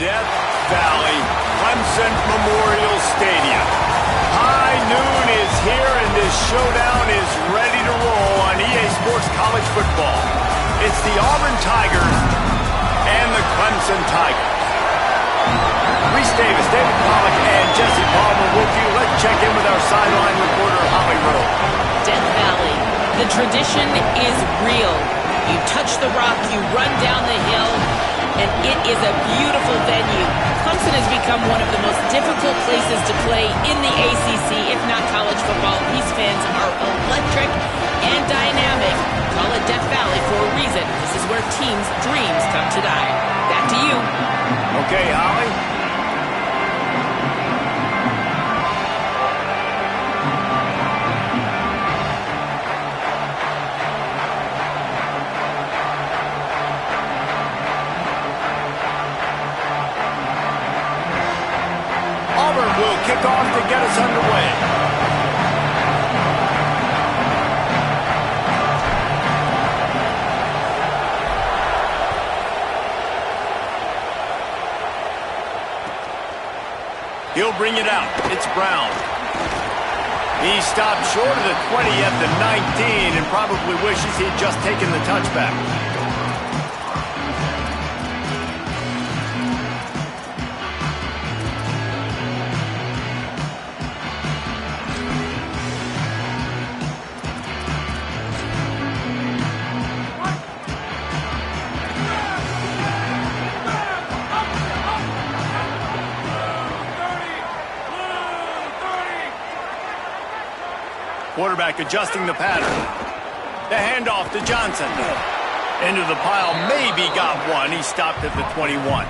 Death Valley, Clemson Memorial Stadium. High noon is here, and this showdown is ready to roll on EA Sports College Football. It's the Auburn Tigers and the Clemson Tigers. Reese Davis, David Pollack, and Jesse Palmer with you. Let's check in with our sideline reporter, Holly Rowe. Death Valley, the tradition is real. You touch the rock, you run down the hill, and it is a beautiful venue. Clemson has become one of the most difficult places to play in the ACC, if not college football. These fans are electric and dynamic. Call it Death Valley for a reason. This is where teams' dreams come to die. Back to you. Okay, Holly. Will kick off to get us underway. He'll bring it out. It's Brown. He stopped short of the 20 at the 19 and probably wishes he'd just taken the touchback. Quarterback adjusting the pattern. The handoff to Johnson. Into the pile, maybe got one. He stopped at the 21.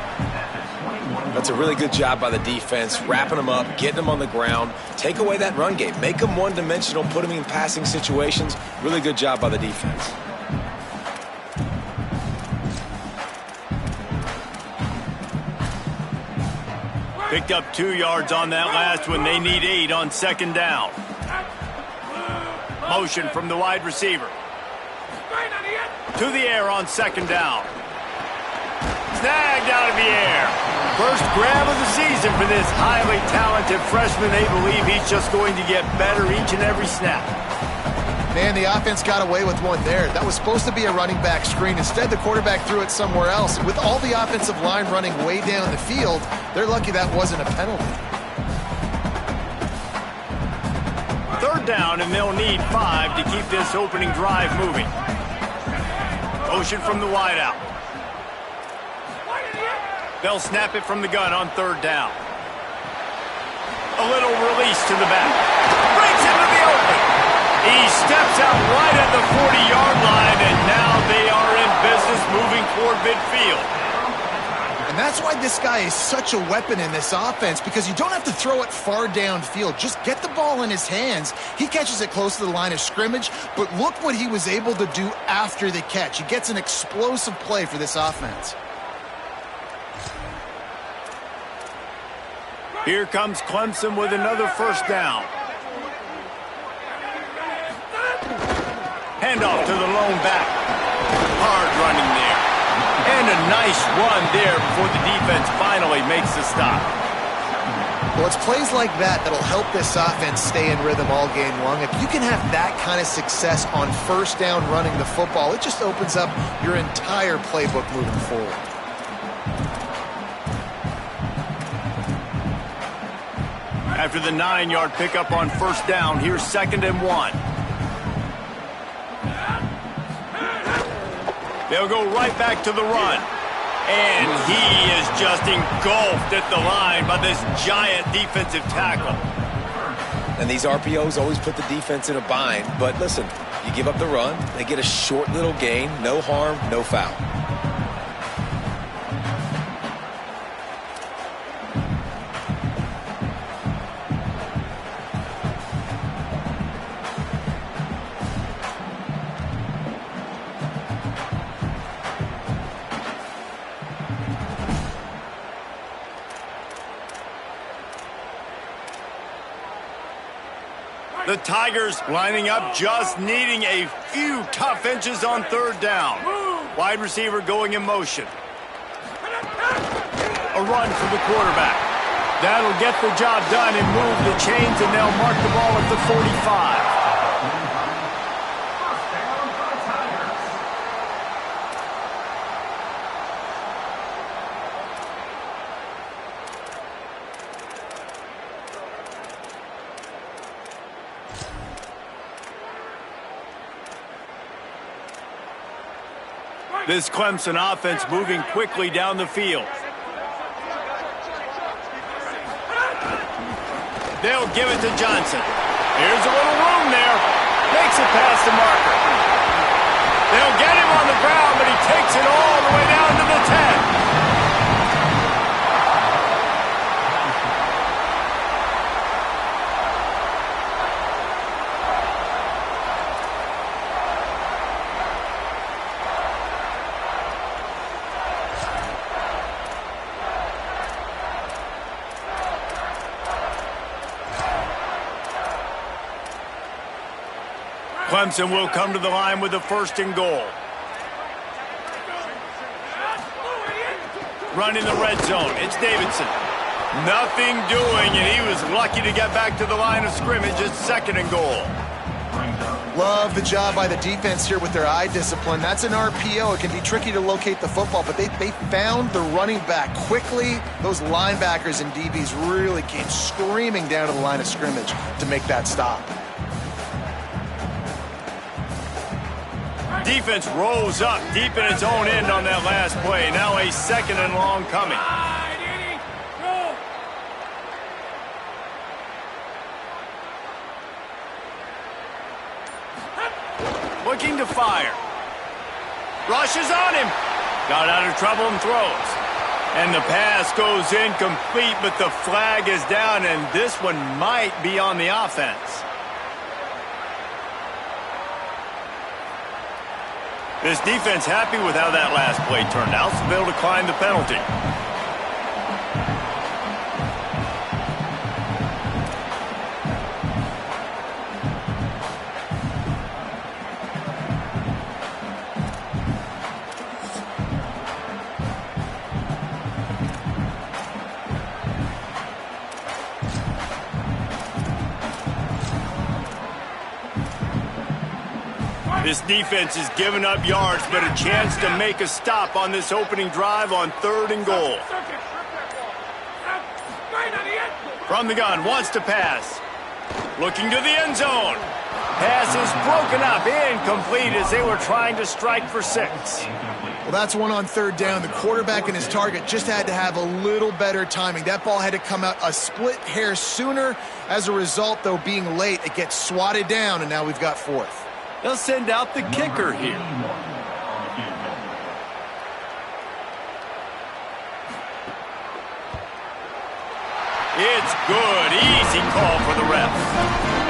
That's a really good job by the defense, wrapping them up, getting them on the ground. Take away that run game. Make them one-dimensional, put them in passing situations. Really good job by the defense. Picked up 2 yards on that last one. They need 8 on second down. Motion from the wide receiver. To the air on second down. Snagged out of the air. First grab of the season for this highly talented freshman. They believe he's just going to get better each and every snap. Man, the offense got away with one there. That was supposed to be a running back screen. Instead, the quarterback threw it somewhere else. With all the offensive line running way down the field, they're lucky that wasn't a penalty. Third down, and they'll need 5 to keep this opening drive moving. Motion from the wideout. They'll snap it from the gun on third down. A little release to the back. Breaks into the open. He steps out right at the 40-yard line, and now they are in business moving toward midfield. And that's why this guy is such a weapon in this offense, because you don't have to throw it far downfield. Just get the ball in his hands. He catches it close to the line of scrimmage, but look what he was able to do after the catch. He gets an explosive play for this offense. Here comes Clemson with another first down. Handoff to the lone back. Hard running there. And a nice run there before the defense finally makes the stop. Well, it's plays like that that'll help this offense stay in rhythm all game long. If you can have that kind of success on first down running the football, it just opens up your entire playbook moving forward. After the 9-yard pickup on first down, here's 2nd and 1. They'll go right back to the run. And he is just engulfed at the line by this giant defensive tackle. And these RPOs always put the defense in a bind. But listen, you give up the run, they get a short little gain, no harm, no foul. The Tigers lining up, just needing a few tough inches on third down. Wide receiver going in motion. A run for the quarterback. That'll get the job done and move the chains, and they'll mark the ball at the 45. This Clemson offense moving quickly down the field. They'll give it to Johnson. Here's a little room there. Makes it past the marker. They'll get him on the ground, but he takes it all the way down to the 10. Clemson will come to the line with the 1st and goal. Running the red zone. It's Davidson. Nothing doing, and he was lucky to get back to the line of scrimmage. It's 2nd and goal. Love the job by the defense here with their eye discipline. That's an RPO. It can be tricky to locate the football, but they found the running back quickly. Those linebackers and DBs really came screaming down to the line of scrimmage to make that stop. Defense rolls up deep in its own end on that last play. Now a 2nd and long coming. Looking to fire. Rushes on him. Got out of trouble and throws. And the pass goes incomplete, but the flag is down, and this one might be on the offense. This defense happy with how that last play turned out, so they'll decline the penalty. This defense is giving up yards, but a chance to make a stop on this opening drive on 3rd and goal. From the gun, wants to pass. Looking to the end zone. Pass is broken up, incomplete as they were trying to strike for 6. Well, that's one on 3rd down. The quarterback and his target just had to have a little better timing. That ball had to come out a split hair sooner. As a result, though, being late, it gets swatted down, and now we've got 4th. They'll send out the kicker here. It's good. Easy call for the ref.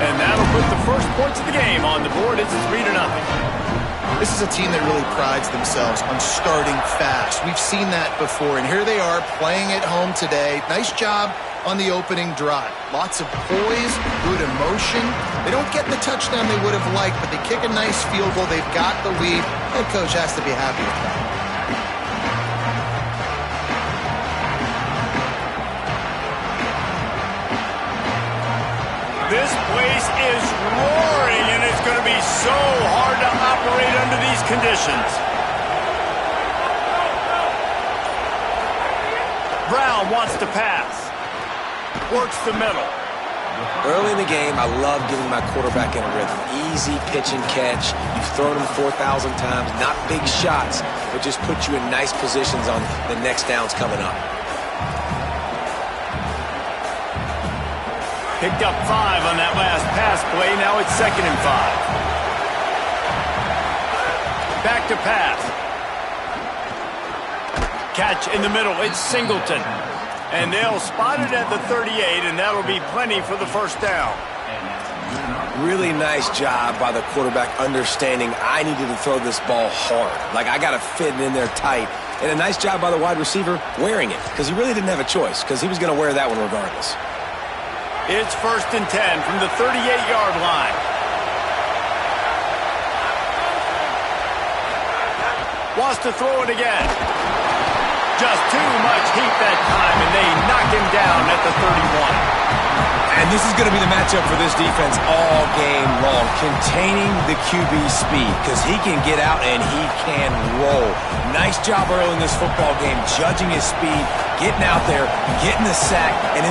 And that'll put the first points of the game on the board. It's 3-0. This is a team that really prides themselves on starting fast. We've seen that before, and here they are playing at home today. Nice job on the opening drive. Lots of poise, good emotion. They don't get the touchdown they would have liked, but they kick a nice field goal. They've got the lead. Head coach has to be happy with that. This place is roaring, and it's going to be so hard to operate under these conditions. Brown wants to pass. Works the middle. Early in the game, I love getting my quarterback in a rhythm. Easy pitch and catch. You've thrown him 4,000 times. Not big shots, but just put you in nice positions on the next downs coming up. Picked up 5 on that last pass play. Now it's 2nd and 5. Back to pass. Catch in the middle. It's Singleton. And they'll spot it at the 38, and that'll be plenty for the first down. Really nice job by the quarterback understanding I needed to throw this ball hard. Like, I got to fit it in there tight. And a nice job by the wide receiver wearing it, because he really didn't have a choice, because he was going to wear that one regardless. It's 1st and 10 from the 38-yard line. Wants to throw it again. Just too much heat that time. And this is going to be the matchup for this defense all game long, containing the QB speed, because he can get out and he can roll. Nice job early in this football game, judging his speed, getting out there, getting the sack, and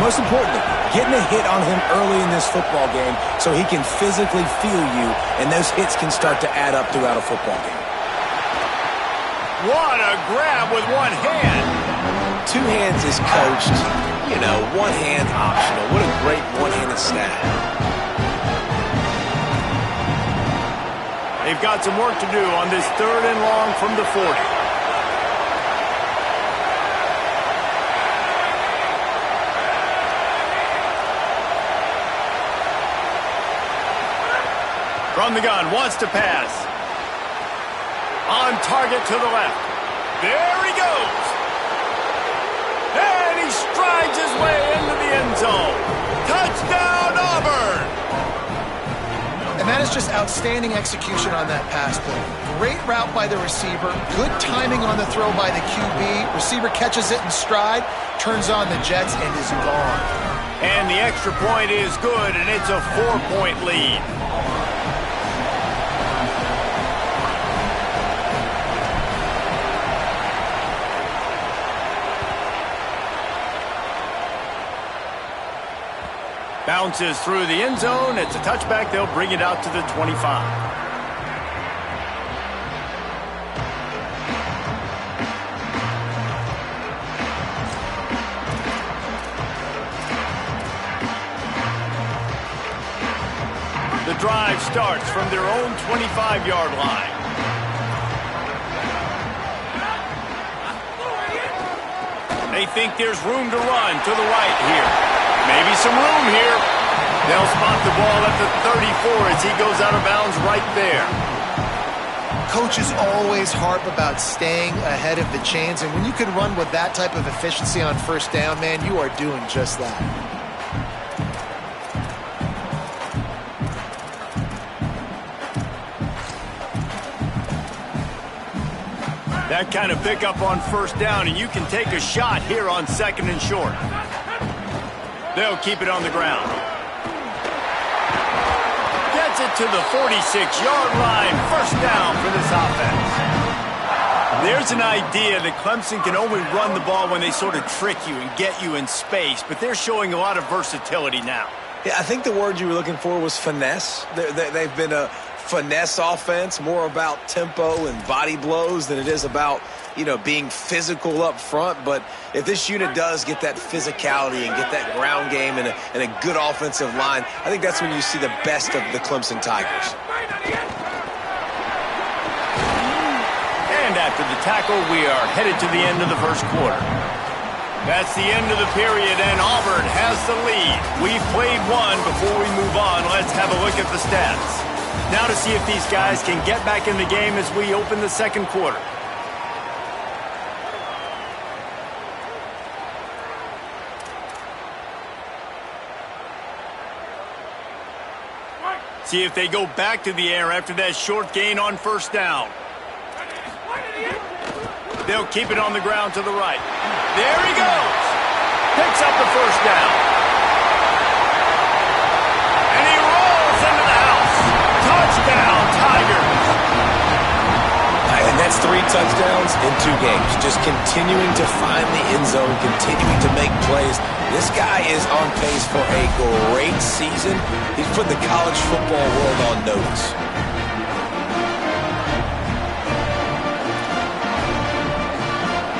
most importantly, getting a hit on him early in this football game so he can physically feel you, and those hits can start to add up throughout a football game. What a grab with one hand. Two hands is coached. You know, one hand optional. What a great one-handed stat. They've got some work to do on this 3rd and long from the 40. From the gun, wants to pass. On target to the left. There he goes. And he strides his way into the end zone. Touchdown, Auburn! And that is just outstanding execution on that pass play. Great route by the receiver. Good timing on the throw by the QB. Receiver catches it in stride, turns on the jets, and is gone. And the extra point is good, and it's a 4-point lead. Bounces through the end zone. It's a touchback. They'll bring it out to the 25. The drive starts from their own 25-yard line. They think there's room to run to the right here. Maybe some room here. They'll spot the ball at the 34 as he goes out of bounds right there. Coaches always harp about staying ahead of the chains, and when you can run with that type of efficiency on 1st down, man, you are doing just that. That kind of pickup on 1st down, and you can take a shot here on 2nd and short. They'll keep it on the ground. Gets it to the 46-yard line. 1st down for this offense. There's an idea that Clemson can only run the ball when they sort of trick you and get you in space, but they're showing a lot of versatility now. Yeah, I think the word you were looking for was finesse. They've been a finesse offense, more about tempo and body blows than it is about, you know, being physical up front. But if this unit does get that physicality and get that ground game and a good offensive line, I think that's when you see the best of the Clemson Tigers. And after the tackle, we are headed to the end of the 1st quarter. That's the end of the period, and Auburn has the lead. We've played one. Before we move on, let's have a look at the stats. Now to see if these guys can get back in the game as we open the 2nd quarter. See if they go back to the air after that short gain on 1st down. They'll keep it on the ground to the right. There he goes. Picks up the 1st down. And he rolls into the house. Touchdown, Tigers. And that's 3 touchdowns in 2 games. Just continuing to find the end zone, continuing to make plays. This guy is on pace for a great season. He's put the college football world on notice.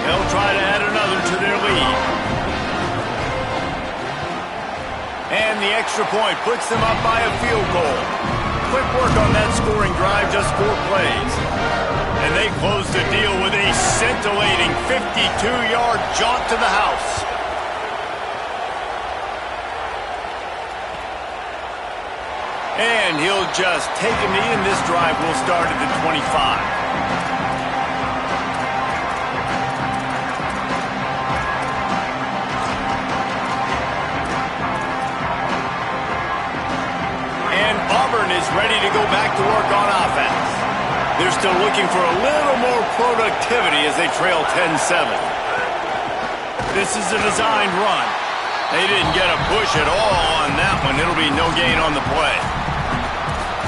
They'll try to add another to their lead. And the extra point puts them up by a field goal. Quick work on that scoring drive, just 4 plays. And they close the deal with a scintillating 52-yard jaunt to the house. And he'll just take a knee, and this drive will start at the 25. Auburn is ready to go back to work on offense. They're still looking for a little more productivity as they trail 10-7. This is a designed run. They didn't get a push at all on that one. It'll be no gain on the play.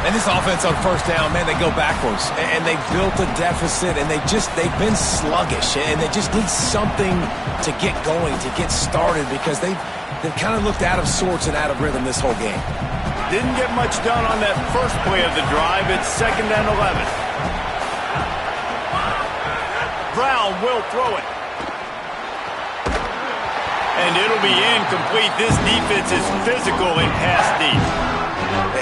And this offense on first down, man, they go backwards. And they built a deficit, and they've been sluggish. And they just need something to get going, to get started, because they've kind of looked out of sorts and out of rhythm this whole game. Didn't get much done on that first play of the drive. It's 2nd and 11. Brown will throw it. And it'll be incomplete. This defense is physical in pass deep.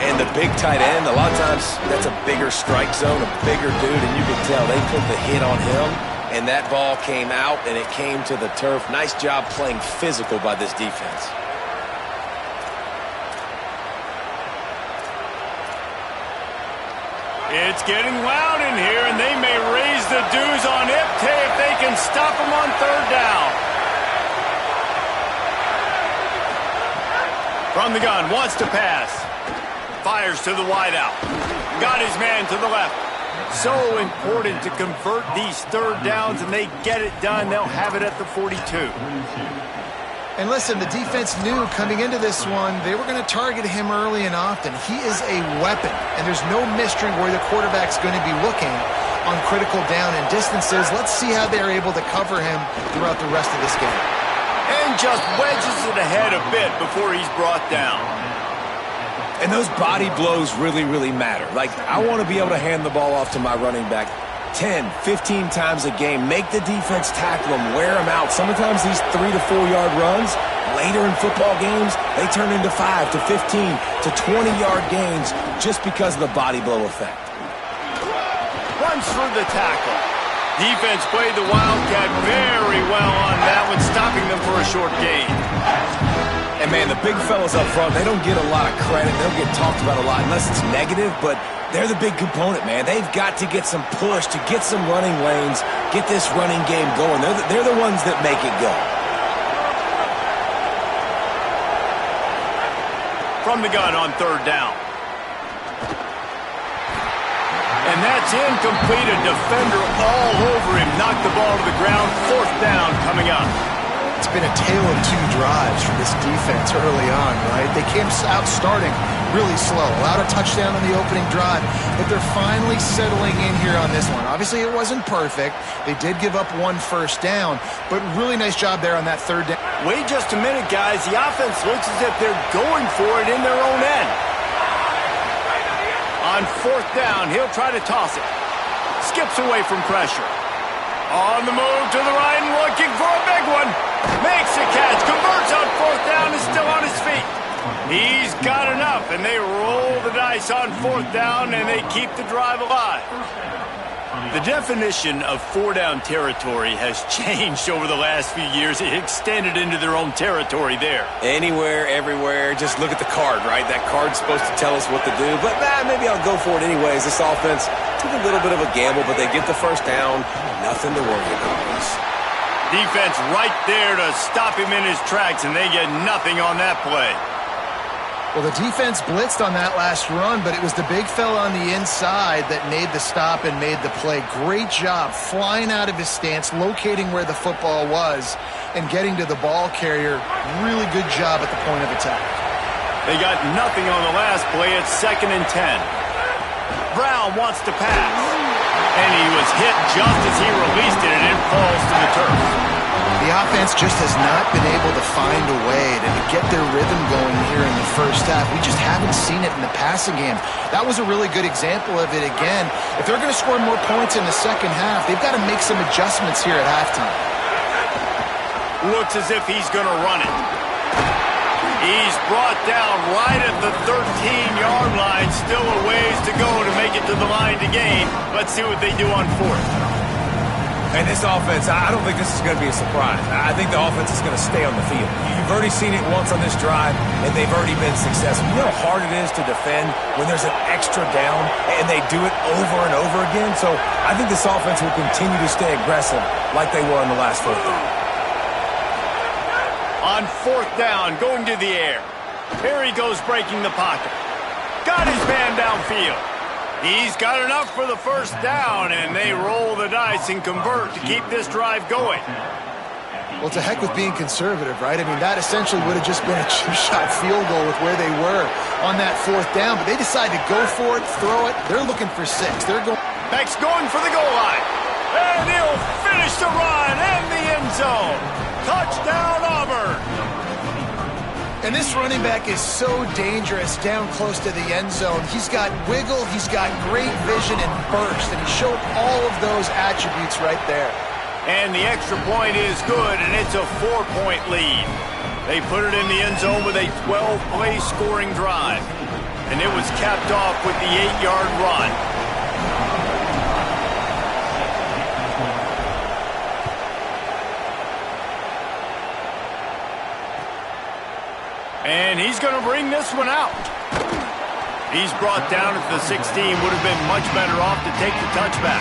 And the big tight end, a lot of times that's a bigger strike zone, a bigger dude, and you can tell they put the hit on him, and that ball came out, and it came to the turf. Nice job playing physical by this defense. It's getting loud in here, and they may raise the dues on Ncaa if they can stop him on 3rd down. From the gun, wants to pass. Fires to the wideout. Got his man to the left. So important to convert these 3rd downs, and they get it done. They'll have it at the 42. And listen, the defense knew coming into this one, they were going to target him early and often. He is a weapon, and there's no mystery where the quarterback's going to be looking on critical down and distances. Let's see how they're able to cover him throughout the rest of this game. And just wedges it ahead a bit before he's brought down. And those body blows really, really matter. Like, I want to be able to hand the ball off to my running back 10, 15 times a game. Make the defense tackle them, wear them out. Sometimes these 3 to 4 yard runs, later in football games, they turn into 5 to 15 to 20 yard gains just because of the body blow effect. Runs through the tackle. Defense played the Wildcat very well on that one, stopping them for a short gain. And, man, the big fellas up front, they don't get a lot of credit. They don't get talked about a lot unless it's negative, but they're the big component, man. They've got to get some push, to get some running lanes, get this running game going. They're the ones that make it go. From the gun on 3rd down. And that's incomplete. A defender all over him. Knocked the ball to the ground. 4th down coming up. It's been a tale of 2 drives for this defense early on, right? They came out starting really slow, allowed a touchdown on the opening drive, but they're finally settling in here on this one. Obviously, it wasn't perfect. They did give up 1 first down, but really nice job there on that 3rd down. Wait just a minute, guys. The offense looks as if they're going for it in their own end. On 4th down, he'll try to toss it. Skips away from pressure. On the move to the right and looking for a big one. Makes a catch, converts on 4th down, is still on his feet. He's got enough, and they roll the dice on 4th down, and they keep the drive alive. The definition of 4-down territory has changed over the last few years. It extended into their own territory there. Anywhere, everywhere, just look at the card, right? That card's supposed to tell us what to do, but maybe I'll go for it anyways. This offense took a little bit of a gamble, but they get the first down. Nothing to worry about. Defense right there to stop him in his tracks, and they get nothing on that play. Well, the defense blitzed on that last run, but it was the big fella on the inside that made the stop and made the play. Great job flying out of his stance, locating where the football was, and getting to the ball carrier. Really good job at the point of attack. They got nothing on the last play. It's 2nd and 10. Brown wants to pass. And he was hit just as he released it, and it falls to the turf. The offense just has not been able to find a way to get their rhythm going here in the first half. We just haven't seen it in the passing game. That was a really good example of it again. If they're going to score more points in the second half, they've got to make some adjustments here at halftime. Looks as if he's going to run it. He's brought down right at the 13-yard line. Still a ways to go to make it to the line to gain. Let's see what they do on 4th. And this offense, I don't think this is going to be a surprise. I think the offense is going to stay on the field. You've already seen it once on this drive, and they've already been successful. You know how hard it is to defend when there's an extra down, and they do it over and over again? So I think this offense will continue to stay aggressive like they were on the last 4th down. On 4th down, going to the air. Here he goes breaking the pocket. Got his man downfield. He's got enough for the first down, and they roll the dice and convert to keep this drive going. Well, to heck with being conservative, right? I mean, that essentially would have just been a chip-shot field goal with where they were on that 4th down, but they decided to go for it, throw it. They're looking for 6. They're going. Beck's going for the goal line. And he'll finish the run in the end zone. Touchdown, Auburn. And this running back is so dangerous down close to the end zone. He's got wiggle, he's got great vision and burst, and he showed all of those attributes right there. And the extra point is good, and it's a 4-point lead. They put it in the end zone with a 12-play scoring drive. And it was capped off with the 8-yard run. And he's going to bring this one out. He's brought down at the 16. Would have been much better off to take the touchback.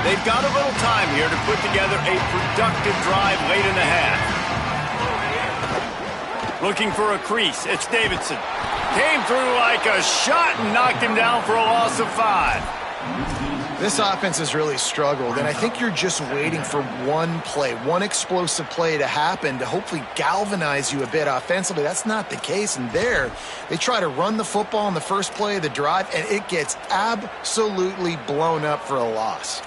They've got a little time here to put together a productive drive late in the half. Looking for a crease. It's Davidson. Came through like a shot and knocked him down for a loss of 5. This offense has really struggled, and I think you're just waiting for one play, one explosive play to happen to hopefully galvanize you a bit offensively. That's not the case, and there they try to run the football in the first play of the drive, and it gets absolutely blown up for a loss.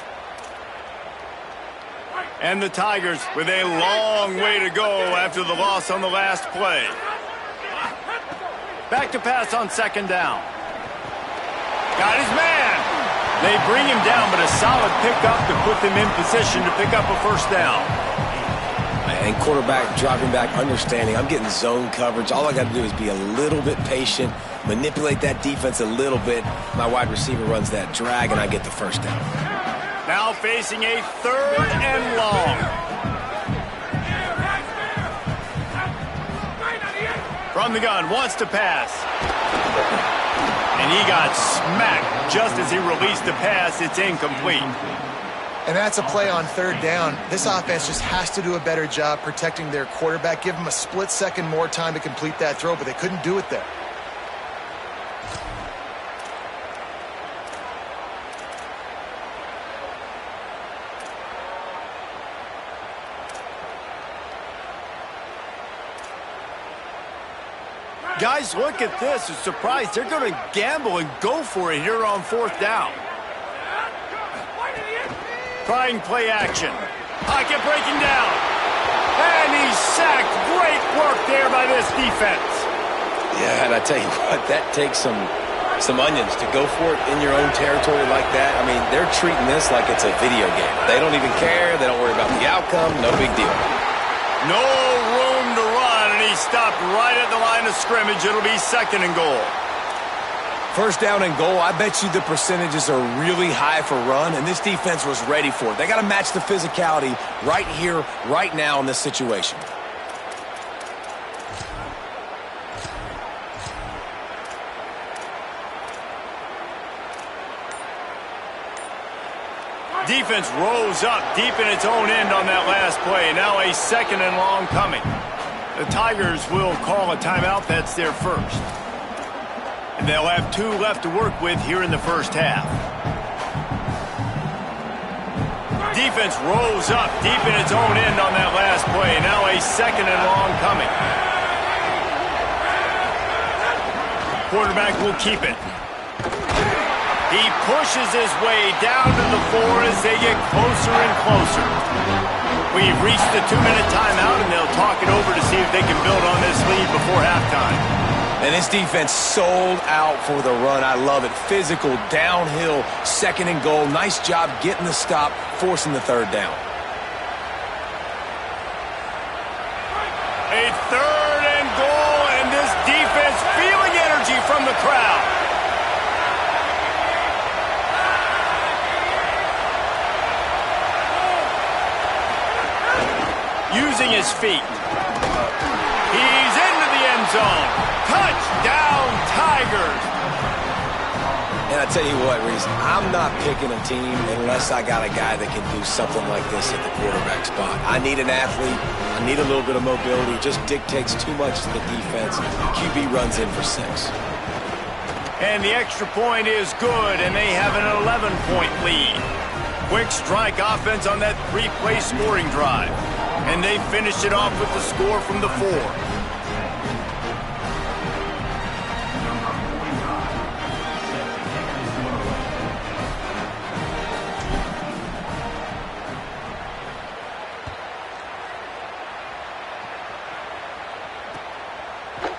And the Tigers with a long way to go after the loss on the last play. Back to pass on 2nd down. Got his man. They bring him down, but a solid pickup to put them in position to pick up a 1st down. And quarterback dropping back, understanding I'm getting zone coverage. All I got to do is be a little bit patient, manipulate that defense a little bit. My wide receiver runs that drag, and I get the 1st down. Now facing a 3rd and long. From the gun, wants to pass. And he got smacked just as he released the pass. It's incomplete. And that's a play on 3rd down. This offense just has to do a better job protecting their quarterback. Give him a split second more time to complete that throw, but they couldn't do it there. Guys, look at this. A surprise. They're going to gamble and go for it here on 4th down. Trying play action. Pocket breaking down. And he's sacked. Great work there by this defense. Yeah, and I tell you what, that takes some onions to go for it in your own territory like that. I mean, they're treating this like it's a video game. They don't even care. They don't worry about the outcome. No big deal. No room to run, and he stopped right at the line of scrimmage. It'll be 2nd and goal. 1st down and goal, I bet you the percentages are really high for run, and this defense was ready for it. They got to match the physicality right here, right now in this situation. Defense rose up deep in its own end on that last play. Now a 2nd and long coming. The Tigers will call a timeout. That's their 1st. And they'll have 2 left to work with here in the 1st half. Defense rose up deep in its own end on that last play. Now a 2nd and long coming. Quarterback will keep it. He pushes his way down to the 4 as they get closer and closer. We've reached the 2-minute timeout, and they'll talk it over to see if they can build on this lead before halftime. And this defense sold out for the run. I love it. Physical, downhill, 2nd and goal. Nice job getting the stop, forcing the 3rd down. A 3rd and goal, and this defense feeling energy from the crowd. Using his feet. He's into the end zone. Touchdown, Tigers. And I tell you what, Reese, I'm not picking a team unless I got a guy that can do something like this at the quarterback spot. I need an athlete. I need a little bit of mobility. It just dictates too much to the defense. QB runs in for 6. And the extra point is good, and they have an 11-point lead. Quick strike offense on that 3-play scoring drive. And they finish it off with the score from the 4.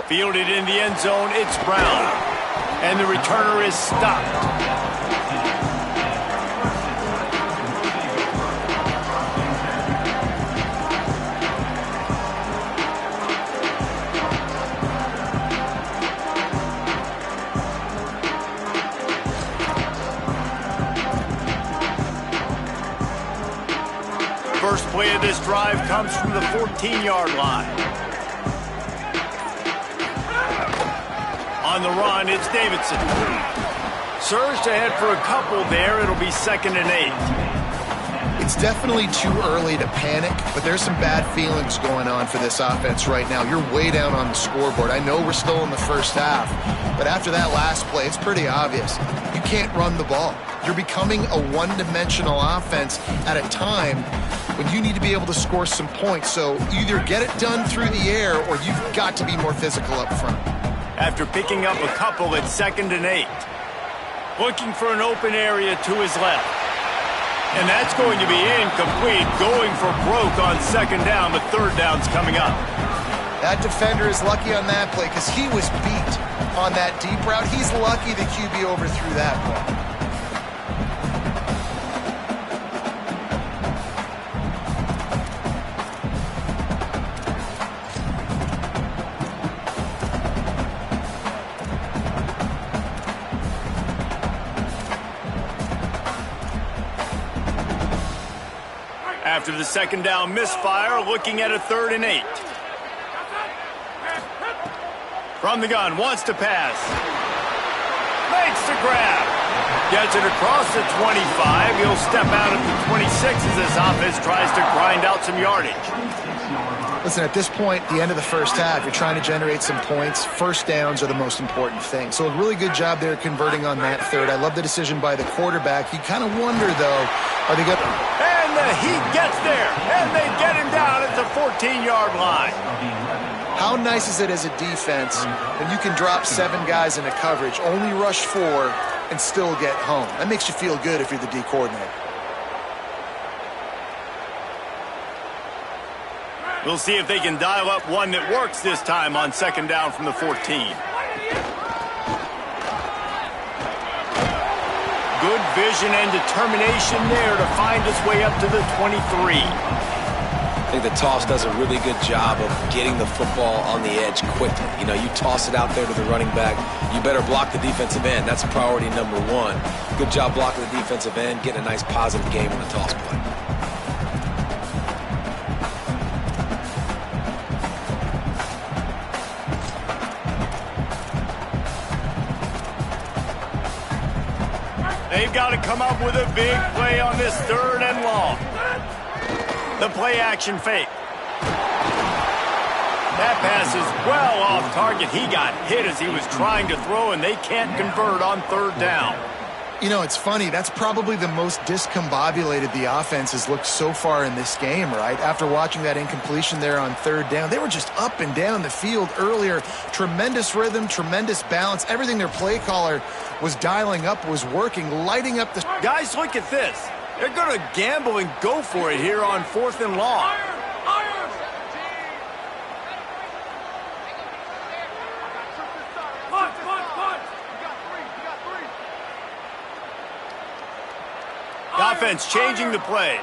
Fielded in the end zone, it's Brown. And the returner is stopped. First play of this drive comes from the 14-yard line. On the run, it's Davidson. Surged ahead for a couple there. It'll be 2nd and 8. It's definitely too early to panic, but there's some bad feelings going on for this offense right now. You're way down on the scoreboard. I know we're still in the first half, but after that last play, it's pretty obvious. You can't run the ball. You're becoming a one-dimensional offense at a time when you need to be able to score some points. So either get it done through the air or you've got to be more physical up front. After picking up a couple at 2nd and 8. Looking for an open area to his left. And that's going to be incomplete. Going for broke on 2nd down, but 3rd down's coming up. That defender is lucky on that play because he was beat on that deep route. He's lucky the QB overthrew that ball. After the 2nd down misfire, looking at a 3rd and 8. From the gun, wants to pass. Makes the grab. Gets it across the 25. He'll step out at the 26 as this offense tries to grind out some yardage. Listen, at this point, the end of the first half, you're trying to generate some points. First downs are the most important thing. So a really good job there converting on that 3rd. I love the decision by the quarterback. You kind of wonder, though, are they going to... And the Heat gets there, and they get him down at the 14-yard line. How nice is it as a defense when you can drop 7 guys into coverage, only rush 4, and still get home? That makes you feel good if you're the D coordinator. We'll see if they can dial up one that works this time on 2nd down from the 14. Good vision and determination there to find his way up to the 23. I think the toss does a really good job of getting the football on the edge quickly. You know, you toss it out there to the running back, you better block the defensive end. That's priority number 1. Good job blocking the defensive end, getting a nice positive game on the toss play. They've got to come up with a big play on this 3rd and long. The play action fake. That pass is well off target. He got hit as he was trying to throw, and they can't convert on 3rd down. You know, it's funny. That's probably the most discombobulated the offense has looked so far in this game, right? After watching that incompletion there on 3rd down, they were just up and down the field earlier. Tremendous rhythm, tremendous balance. Everything their play caller was dialing up was working, lighting up the... Guys, look at this. They're going to gamble and go for it here on 4th and long. Offense changing the play.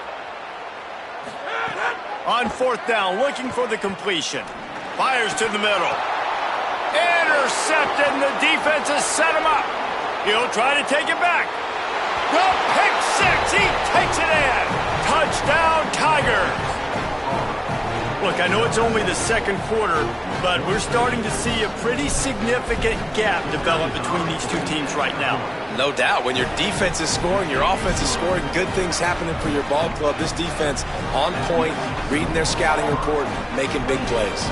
On 4th down, looking for the completion. Fires to the middle. Intercepted, and the defense has set him up. He'll try to take it back. The pick 6, he takes it in. Touchdown, Tigers. Look, I know it's only the second quarter, but we're starting to see a pretty significant gap develop between these two teams right now. No doubt. When your defense is scoring, your offense is scoring, good things happening for your ball club. This defense on point, reading their scouting report, making big plays.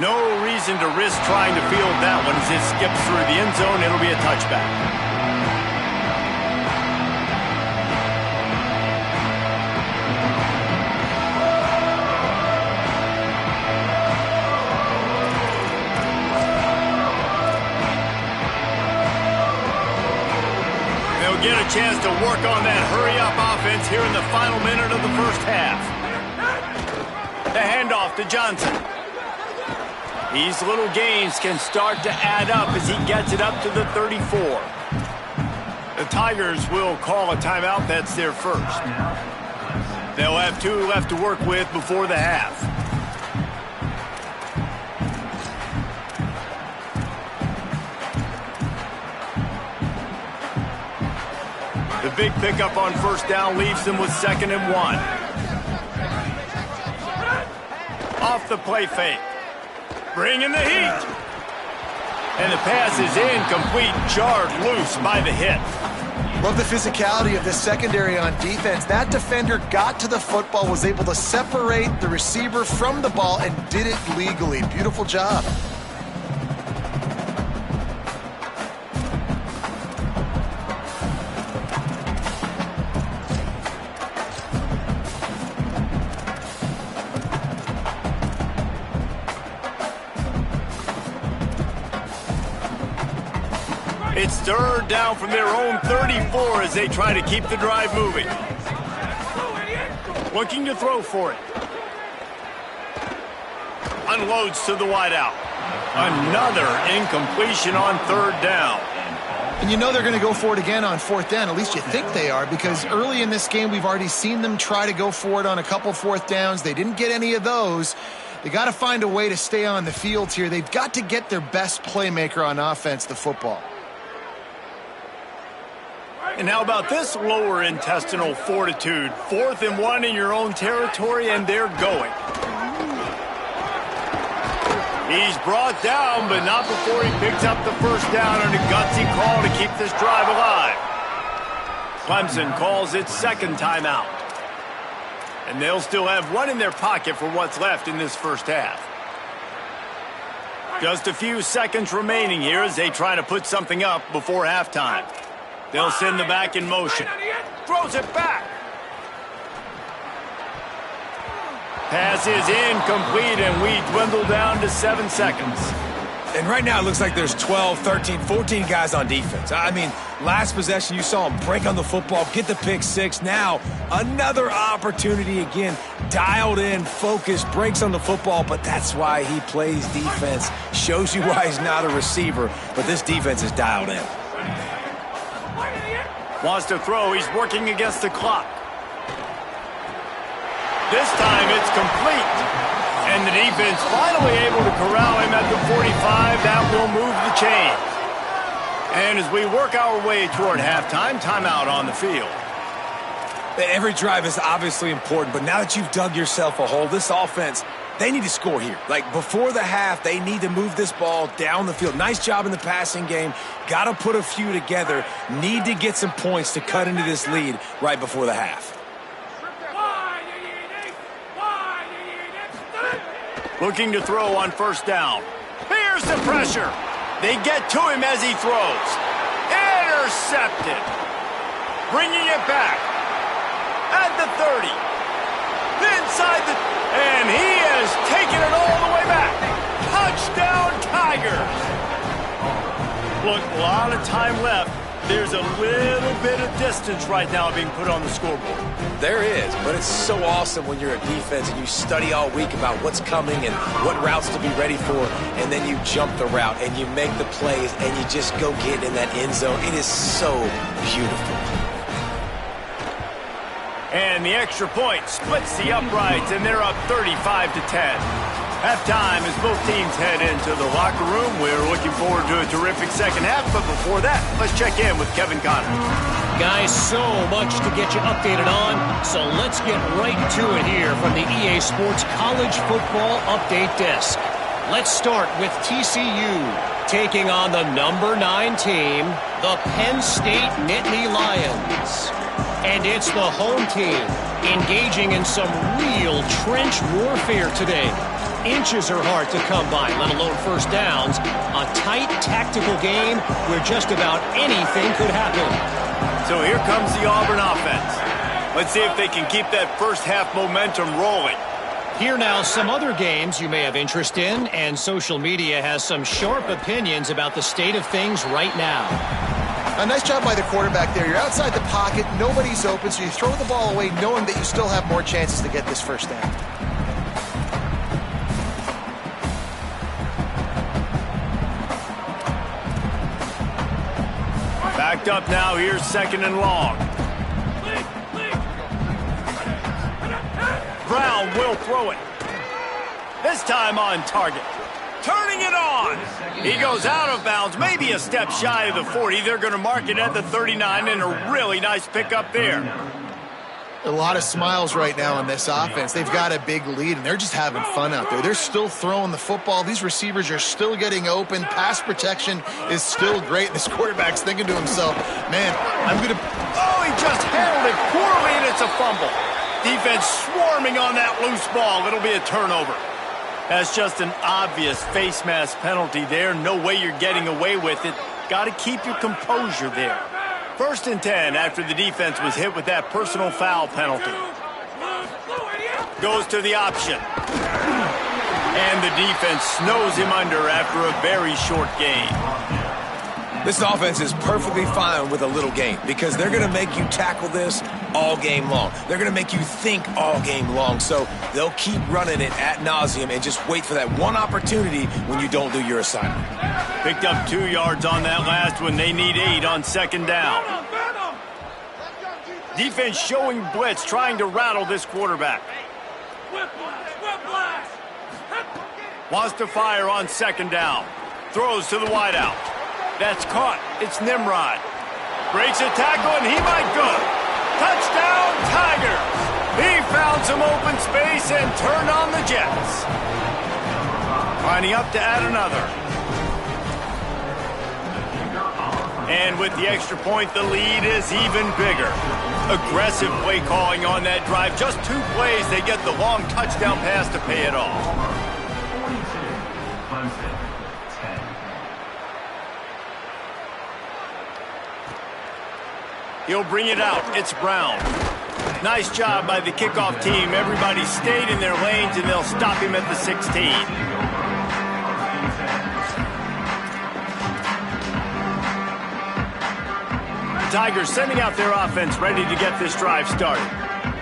No reason to risk trying to field that one as it skips through the end zone. It'll be a touchback. They'll get a chance to work on that hurry-up offense here in the final minute of the first half. The handoff to Johnson. These little gains can start to add up as he gets it up to the 34. The Tigers will call a timeout. That's their first. They'll have 2 left to work with before the half. The big pickup on first down leaves them with 2nd and 1. Off the play fake. Bringing the heat. And the pass is incomplete, jarred loose by the hit. Love the physicality of this secondary on defense. That defender got to the football, was able to separate the receiver from the ball, and did it legally. Beautiful job. It's 3rd down from their own 34 as they try to keep the drive moving. Looking to throw for it. Unloads to the wideout. Another incompletion on 3rd down. And you know they're going to go for it again on 4th down. At least you think they are, because early in this game we've already seen them try to go for it on a couple 4th downs. They didn't get any of those. They got to find a way to stay on the field here. They've got to get their best playmaker on offense, the football. And how about this lower intestinal fortitude? 4th and 1 in your own territory, and they're going. He's brought down, but not before he picks up the first down on a gutsy call to keep this drive alive. Clemson calls its 2nd timeout. And they'll still have 1 in their pocket for what's left in this first half. Just a few seconds remaining here as they try to put something up before halftime. They'll send the back in motion. Throws it back. Pass is incomplete, and we dwindle down to 7 seconds. And right now it looks like there's 12, 13, 14 guys on defense. I mean, last possession you saw him break on the football, get the pick 6. Now another opportunity again. Dialed in, focused, breaks on the football, but that's why he plays defense. Shows you why he's not a receiver, but this defense is dialed in. Wants to throw. He's working against the clock. This time it's complete. And the defense finally able to corral him at the 45. That will move the chain. And as we work our way toward halftime, timeout on the field. Every drive is obviously important, but now that you've dug yourself a hole, this offense, they need to score here. Like, before the half, they need to move this ball down the field. Nice job in the passing game. Got to put a few together. Need to get some points to cut into this lead right before the half. Looking to throw on first down. Here's the pressure. They get to him as he throws. Intercepted. Bringing it back. At the 30. Inside the... And he has taken it all the way back. Touchdown, Tigers. Look, a lot of time left. There's a little bit of distance right now being put on the scoreboard. There is, but it's so awesome when you're a defense and you study all week about what's coming and what routes to be ready for, and then you jump the route and you make the plays and you just go get in that end zone. It is so beautiful. And the extra point splits the uprights, and they're up 35-10. Halftime as both teams head into the locker room. We're looking forward to a terrific second half, but before that, let's check in with Kevin Connor. Guys, so much to get you updated on, so let's get right to it here from the EA Sports College Football Update Desk. Let's start with TCU taking on the number 9 team, the Penn State Nittany Lions. And it's the home team engaging in some real trench warfare today. Inches are hard to come by, let alone first downs. A tight tactical game where just about anything could happen. So here comes the Auburn offense. Let's see if they can keep that first half momentum rolling. Here now, some other games you may have interest in, and social media has some sharp opinions about the state of things right now. A nice job by the quarterback there. You're outside the pocket, nobody's open, so you throw the ball away knowing that you still have more chances to get this first down. Backed up now, here's 2nd and long. Brown will throw it. This time on target. Turning it on. He goes out of bounds, maybe a step shy of the 40. They're going to mark it at the 39, and a really nice pickup there. A lot of smiles right now in this offense. They've got a big lead, and they're just having fun out there. They're still throwing the football. These receivers are still getting open. Pass protection is still great. This quarterback's thinking to himself, man, I'm going to... Oh, he just handled it poorly, and it's a fumble. Defense swarming on that loose ball. It'll be a turnover. That's just an obvious face mask penalty there. No way you're getting away with it. Got to keep your composure there. 1st and 10 after the defense was hit with that personal foul penalty. Goes to the option. And the defense snows him under after a very short game. This offense is perfectly fine with a little game because they're going to make you tackle this all game long. They're going to make you think all game long. So they'll keep running it ad nauseum and just wait for that one opportunity when you don't do your assignment. Picked up 2 yards on that last one. They need 8 on 2nd down. Defense showing blitz, trying to rattle this quarterback. Wants to fire on 2nd down. Throws to the wideout. That's caught. It's Nimrod. Breaks a tackle, and he might go. Touchdown, Tigers. He found some open space and turned on the Jets. Lining up to add another. And with the extra point, the lead is even bigger. Aggressive play calling on that drive. Just 2 plays, they get the long touchdown pass to pay it off. He'll bring it out. It's Brown. Nice job by the kickoff team. Everybody stayed in their lanes, and they'll stop him at the 16. The Tigers sending out their offense, ready to get this drive started.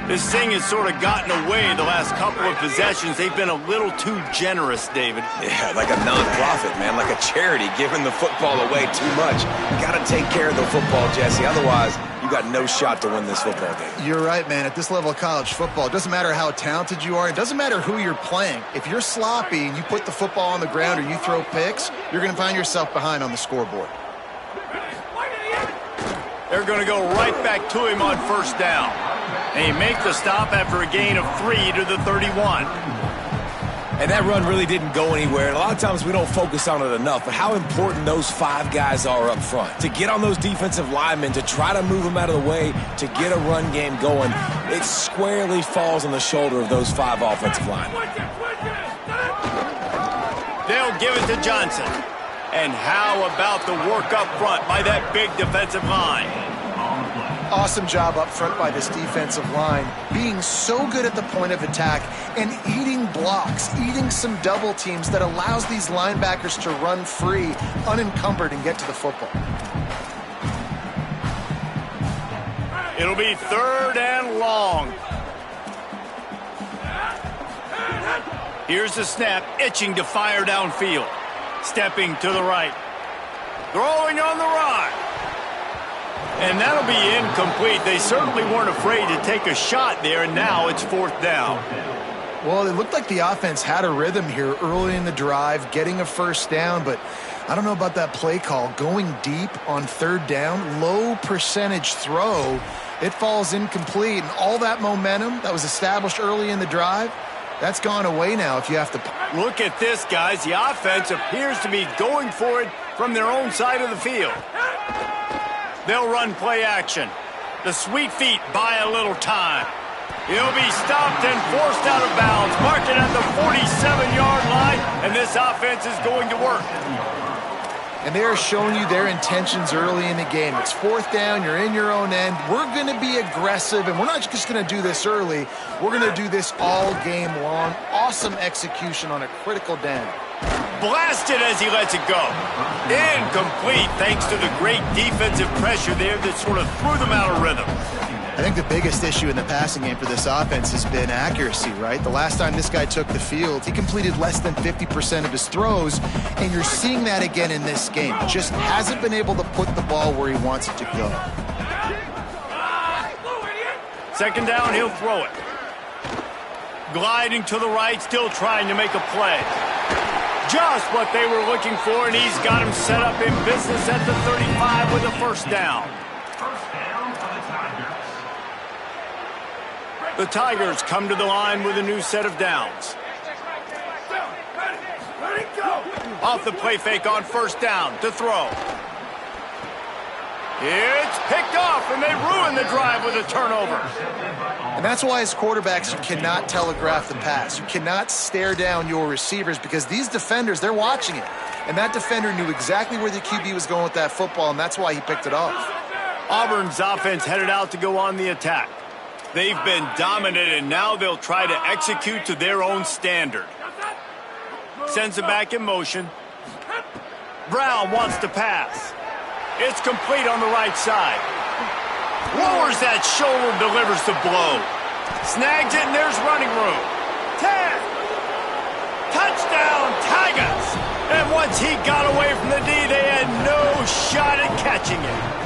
This thing has sort of gotten away the last couple of possessions. They've been a little too generous, David. Yeah, like a non-profit, man, like a charity, giving the football away too much. You got to take care of the football, Jesse. Otherwise, you got no shot to win this football game. You're right, man. At this level of college football, it doesn't matter how talented you are. It doesn't matter who you're playing. If you're sloppy and you put the football on the ground or you throw picks, you're going to find yourself behind on the scoreboard. They're going to go right back to him on 1st down. And he makes the stop after a gain of 3 to the 31. And that run really didn't go anywhere. And a lot of times we don't focus on it enough, but how important those 5 guys are up front. To get on those defensive linemen, to try to move them out of the way, to get a run game going, it squarely falls on the shoulder of those 5 offensive linemen. They'll give it to Johnson. And how about the work up front by that big defensive line? Awesome job up front by this defensive line, being so good at the point of attack and eating blocks, eating some double teams that allows these linebackers to run free, unencumbered, and get to the football. It'll be 3rd and long. Here's the snap, itching to fire downfield. Stepping to the right. Throwing on the right. And that'll be incomplete. They certainly weren't afraid to take a shot there, and now it's 4th down. Well, it looked like the offense had a rhythm here early in the drive, getting a first down, but I don't know about that play call. Going deep on third down, low percentage throw, it falls incomplete, and all that momentum that was established early in the drive, that's gone away now if you have to. Look at this, guys. The offense appears to be going for it from their own side of the field. They'll run play action. The sweet feet buy a little time. He'll be stopped and forced out of bounds, marked it at the 47-yard line, and this offense is going to work. And they are showing you their intentions early in the game. It's fourth down, you're in your own end. We're going to be aggressive, and we're not just going to do this early. We're going to do this all game long. Awesome execution on a critical down. Blasted as he lets it go. Incomplete thanks to the great defensive pressure there that sort of threw them out of rhythm. I think the biggest issue in the passing game for this offense has been accuracy, right? The last time this guy took the field, he completed less than 50% of his throws, and you're seeing that again in this game. Just hasn't been able to put the ball where he wants it to go. Second down, he'll throw it. Gliding to the right, still trying to make a play. Just what they were looking for, and he's got him set up in business at the 35 with a first down. The Tigers come to the line with a new set of downs. Off the play fake on first down to throw. It's picked off, and they ruin the drive with a turnover. And that's why as quarterbacks, you cannot telegraph the pass. You cannot stare down your receivers because these defenders, they're watching it. And that defender knew exactly where the QB was going with that football, and that's why he picked it off. Auburn's offense headed out to go on the attack. They've been dominant, and now they'll try to execute to their own standard. Sends it back in motion. Brown wants to pass. It's complete on the right side. Lowers that shoulder, delivers the blow. Snags it, and there's running room. 10. Touchdown, Tigers. And once he got away from the D, they had no shot at catching it.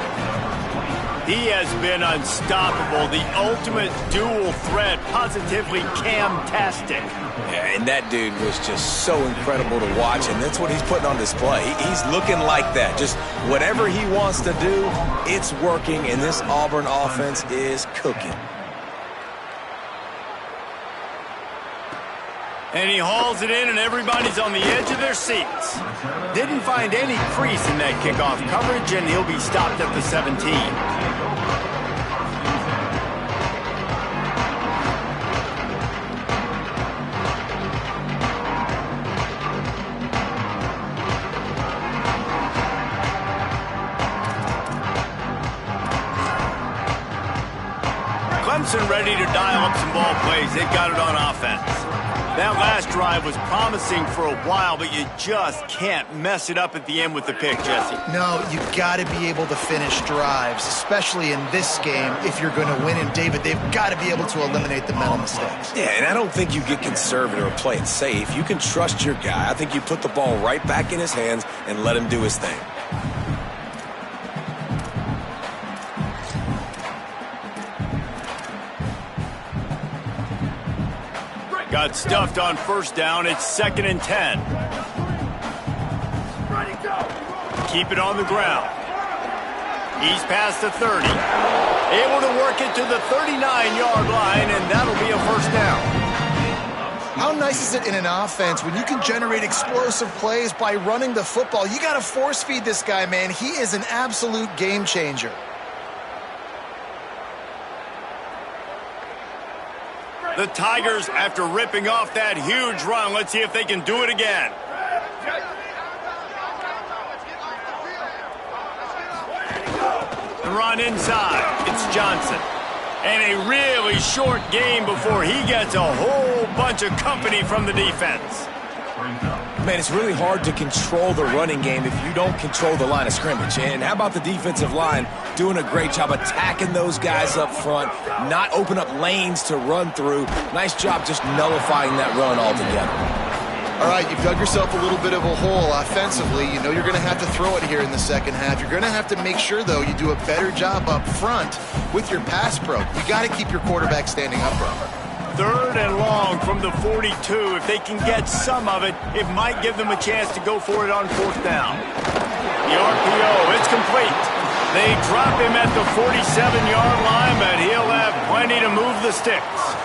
He has been unstoppable, the ultimate dual threat, positively Cam-tastic. Yeah, and that dude was just so incredible to watch, and that's what he's putting on display. He's looking like that. Just whatever he wants to do, it's working, and this Auburn offense is cooking. And he hauls it in, and everybody's on the edge of their seats. Didn't find any crease in that kickoff coverage, and he'll be stopped at the 17. Clemson ready to dial up some ball plays. They've got it on offense. That last drive was promising for a while, but you just can't mess it up at the end with the pick, Jesse. No, you've got to be able to finish drives, especially in this game if you're going to win. And, David, they've got to be able to eliminate the mental mistakes. Yeah, and I don't think you get conservative or play it safe. You can trust your guy. I think you put the ball right back in his hands and let him do his thing. Got stuffed on first down. It's 2nd and 10. Keep it on the ground. He's past the 30. Able to work it to the 39-yard line, and that'll be a first down. How nice is it in an offense when you can generate explosive plays by running the football? You got to force feed this guy, man. He is an absolute game changer. The Tigers, after ripping off that huge run, let's see if they can do it again. The run inside. It's Johnson. And a really short game before he gets a whole bunch of company from the defense. Man, it's really hard to control the running game if you don't control the line of scrimmage. And how about the defensive line doing a great job attacking those guys up front, not open up lanes to run through. Nice job just nullifying that run altogether. All right, you've dug yourself a little bit of a hole offensively. You know you're going to have to throw it here in the second half. You're going to have to make sure, though, you do a better job up front with your pass pro. You got to keep your quarterback standing upright. 3rd and long from the 42. If they can get some of it, it might give them a chance to go for it on 4th down. The RPO, it's complete. They drop him at the 47-yard line, but he'll have plenty to move the sticks.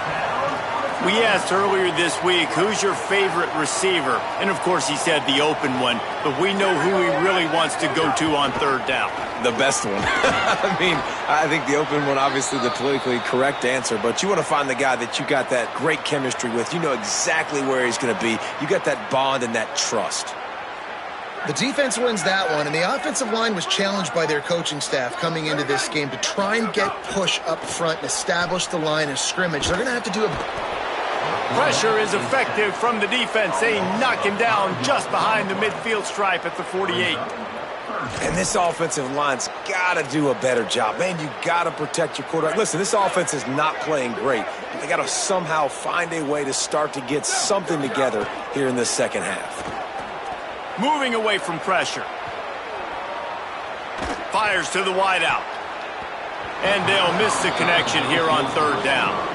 We asked earlier this week, who's your favorite receiver? And, of course, he said the open one, but we know who he really wants to go to on 3rd down. The best one. I mean, I think the open one, obviously the politically correct answer, but you want to find the guy that you got that great chemistry with. You know exactly where he's going to be. You got that bond and that trust. The defense wins that one, and the offensive line was challenged by their coaching staff coming into this game to try and get push up front and establish the line of scrimmage. They're going to have to do a... Pressure is effective from the defense. They knock him down just behind the midfield stripe at the 48. And this offensive line's got to do a better job. Man, you got to protect your quarterback. Listen, this offense is not playing great. They got to somehow find a way to start to get something together here in this second half. Moving away from pressure. Fires to the wideout. And they'll miss the connection here on 3rd down.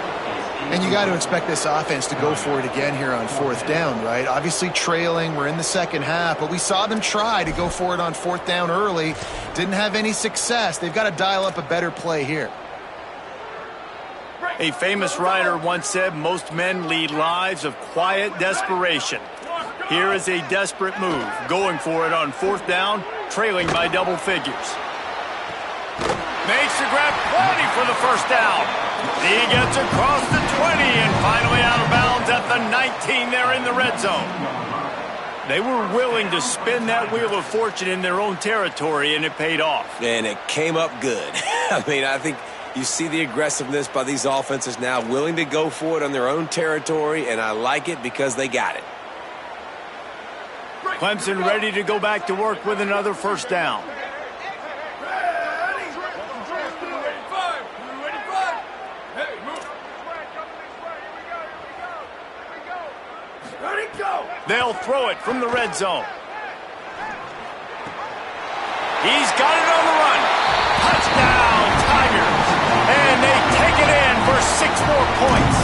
And you got to expect this offense to go for it again here on 4th down, right? Obviously trailing, we're in the second half, but we saw them try to go for it on 4th down early. Didn't have any success. They've got to dial up a better play here. A famous writer once said, most men lead lives of quiet desperation. Here is a desperate move, going for it on 4th down, trailing by double figures. Makes the grab, plenty for the 1st down. He gets across the 20 and finally out of bounds at the 19 there in the red zone. They were willing to spin that wheel of fortune in their own territory, and it paid off. And it came up good. I mean, I think you see the aggressiveness by these offenses now, willing to go for it on their own territory, and I like it because they got it. Clemson ready to go back to work with another 1st down. They'll throw it from the red zone. He's got it on the run. Touchdown, Tigers. And they take it in for 6 more points.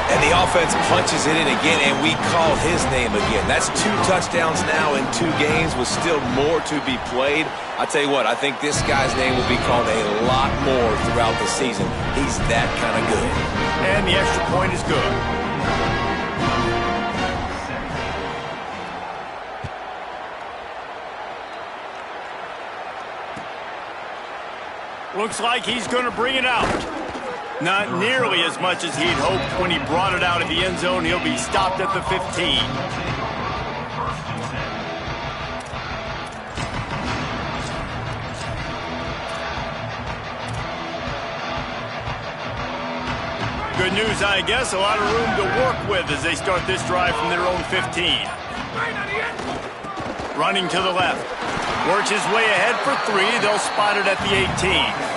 And the offense punches it in again, and we call his name again. That's 2 touchdowns now in 2 games with still more to be played. I tell you what, I think this guy's name will be called a lot more throughout the season. He's that kind of good. And the extra point is good. Looks like he's going to bring it out. Not nearly as much as he'd hoped when he brought it out of the end zone. He'll be stopped at the 15. Good news, I guess. A lot of room to work with as they start this drive from their own 15. Running to the left. Works his way ahead for 3. They'll spot it at the 18.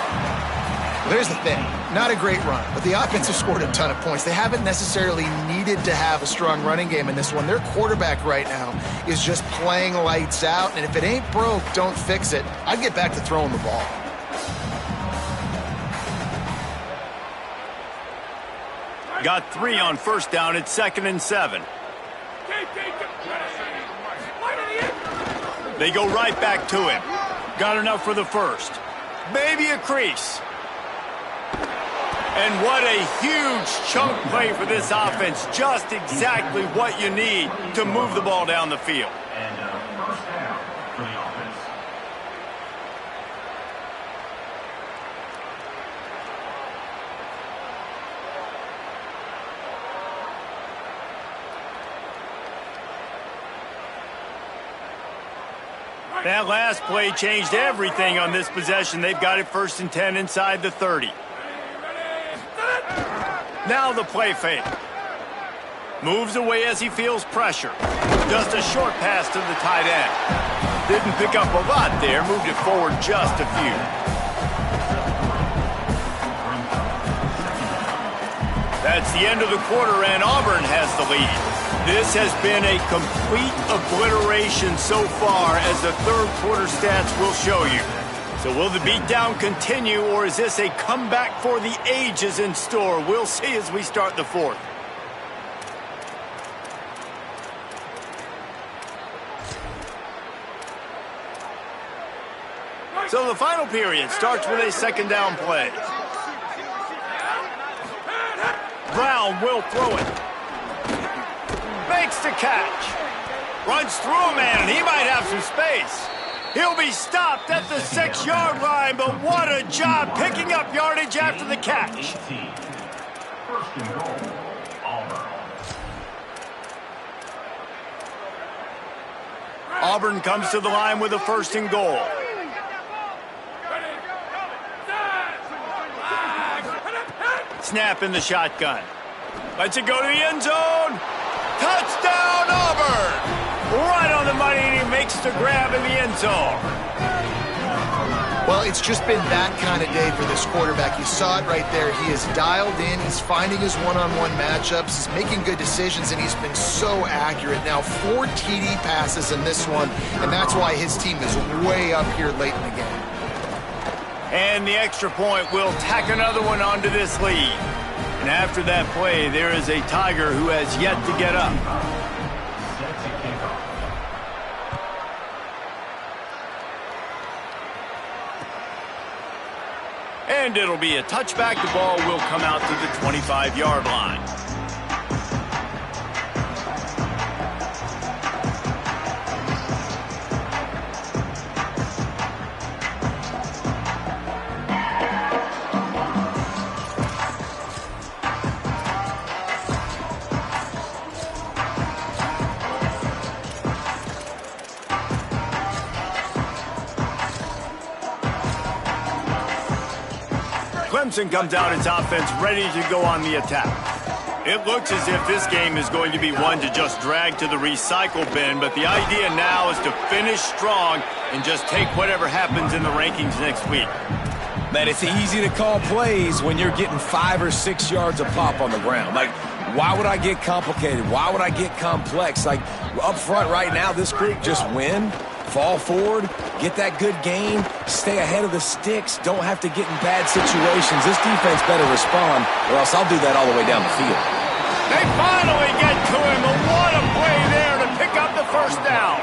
There's the thing. Not a great run, but the offense has scored a ton of points. They haven't necessarily needed to have a strong running game in this one. Their quarterback right now is just playing lights out, and if it ain't broke, don't fix it. I'd get back to throwing the ball. Got 3 on 1st down. It's 2nd and 7. They go right back to him. Got enough for the 1st. Maybe a crease. And what a huge chunk play for this offense. Just exactly what you need to move the ball down the field. And 1st down for the offense. That last play changed everything on this possession. They've got it 1st and 10 inside the 30. Now the play fake. Moves away as he feels pressure. Just a short pass to the tight end. Didn't pick up a lot there. Moved it forward just a few. That's the end of the quarter, and Auburn has the lead. This has been a complete obliteration so far, as the 3rd quarter stats will show you. So will the beatdown continue, or is this a comeback for the ages in store? We'll see as we start the fourth. So the final period starts with a second down play. Brown will throw it. Makes the catch. Runs through a man, and he might have some space. He'll be stopped at the 6-yard line, but what a job picking up yardage after the catch. First and goal, Auburn. Auburn comes to the line with a first and goal. Snap in the shotgun. Lets it go to the end zone. Touchdown, Auburn! Right on the money, and he makes the grab in the end zone. Well, it's just been that kind of day for this quarterback. You saw it right there. He is dialed in. He's finding his one-on-one matchups. He's making good decisions, and he's been so accurate. Now, 4 TD passes in this one, and that's why his team is way up here late in the game. And the extra point will tack another one onto this lead. And after that play, there is a Tiger who has yet to get up. And it'll be a touchback. The ball will come out to the 25-yard line. Clemson comes out its offense ready to go on the attack. It looks as if this game is going to be one to just drag to the recycle bin, but the idea now is to finish strong and just take whatever happens in the rankings next week. Man, it's easy to call plays when you're getting 5 or 6 yards a pop on the ground. Like, why would I get complicated? Why would I get complex? Like, up front right now, this group just win, fall forward, get that good gain, stay ahead of the sticks, don't have to get in bad situations. This defense better respond, or else I'll do that all the way down the field. They finally get to him, but what a play there to pick up the first down.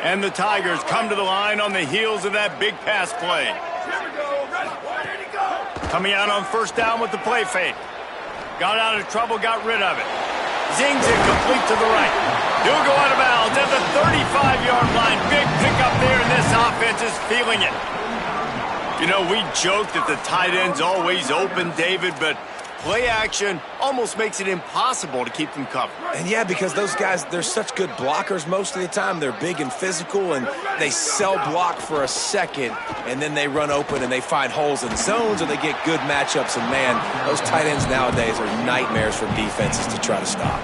And the Tigers come to the line on the heels of that big pass play. Coming out on first down with the play fake. Got out of trouble, got rid of it. Zings it complete to the right. He'll go out of bounds at the 35-yard line. Big pickup there, and this offense is feeling it. You know, we joke that the tight end's always open, David, but play action almost makes it impossible to keep them covered. And yeah, because those guys, they're such good blockers most of the time. They're big and physical, and they sell block for a second, and then they run open and they find holes in zones, or they get good matchups. And man, those tight ends nowadays are nightmares for defenses to try to stop.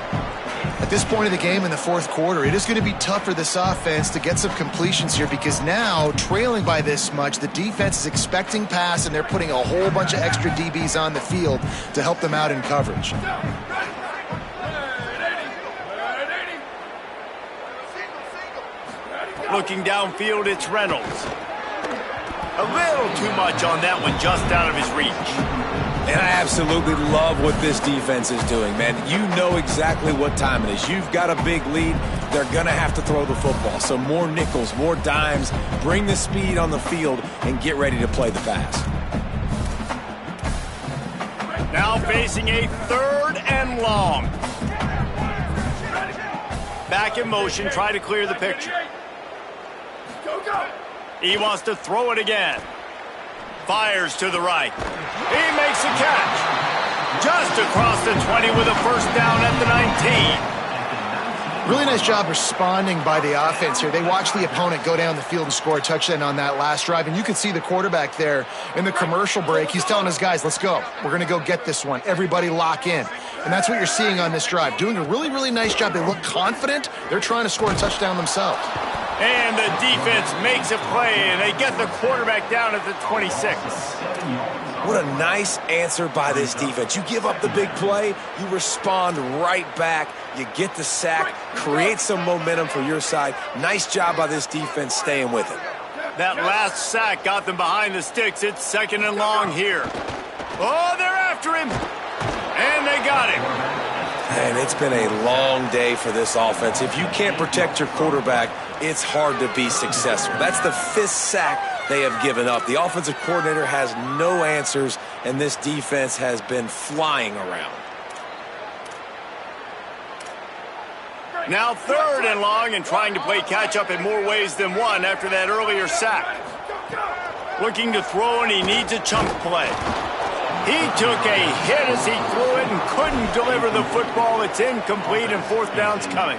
At this point of the game in the fourth quarter, it is going to be tough for this offense to get some completions here, because now, trailing by this much, the defense is expecting pass, and they're putting a whole bunch of extra DBs on the field to help them out in coverage. Looking downfield, it's Reynolds. A little too much on that one, just out of his reach. And I absolutely love what this defense is doing, man. You know exactly what time it is. You've got a big lead. They're going to have to throw the football. So more nickels, more dimes, bring the speed on the field, and get ready to play the pass. Now facing a 3rd and long. Back in motion, try to clear the picture. He wants to throw it again. Fires to the right. He makes a catch. Just across the 20 with a first down at the 19. Really nice job responding by the offense here. They watched the opponent go down the field and score a touchdown on that last drive. And you can see the quarterback there in the commercial break. He's telling his guys, let's go. We're going to go get this one. Everybody lock in. And that's what you're seeing on this drive. Doing a really, really nice job. They look confident. They're trying to score a touchdown themselves. And the defense makes a play, and they get the quarterback down at the 26. What a nice answer by this defense. You give up the big play, you respond right back, you get the sack, create some momentum for your side. Nice job by this defense staying with it. That last sack got them behind the sticks. It's 2nd and long here. Oh, they're after him. And they got him. And it's been a long day for this offense. If you can't protect your quarterback, it's hard to be successful. That's the 5th sack they have given up. The offensive coordinator has no answers, and this defense has been flying around. Now 3rd and long, and trying to play catch-up in more ways than one after that earlier sack. Looking to throw, and he needs a chunk play. He took a hit as he threw it and couldn't deliver the football. It's incomplete, and 4th down's coming.